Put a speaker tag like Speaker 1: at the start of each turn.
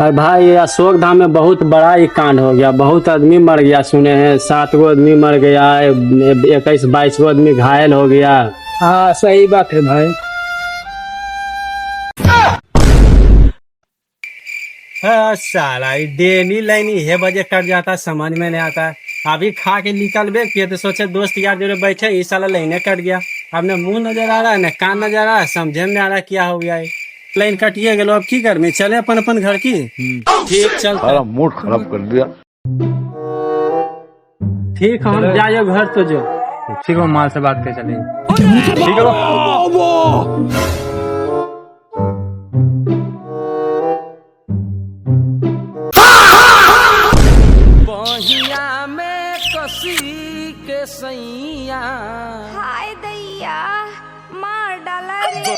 Speaker 1: और भाई ये अशोक धाम में बहुत बड़ा ही कांड हो गया, बहुत आदमी मर गया सुने हैं, 7 गो आदमी मर गया, 21-22 गो आदमी घायल हो गया।
Speaker 2: हाँ सही बात है भाई।
Speaker 1: हाँ साला ये डेली लाइन ये बजे कट जाता, समझ में नहीं आता। अभी खा के निकल बे किए तो सोचे दोस्त यार जो बैठे ये साला लाइने कट गया। अब न मुंह नजर आ रहा है न कान नजर आ रहा है, समझे में आ रहा है क्या हो गया है। लाइन कटिए गलो, अब की कर में चले अपन अपन घर की। ठीक चलता
Speaker 3: सारा मूड खराब कर दिया।
Speaker 1: ठीक हम जाइए घर तो जो
Speaker 2: ठीक है, माल से बात कर चलेंगे। ठीक है
Speaker 4: बहिया में कसी के सैया
Speaker 5: हाय दैया मार डाला रे।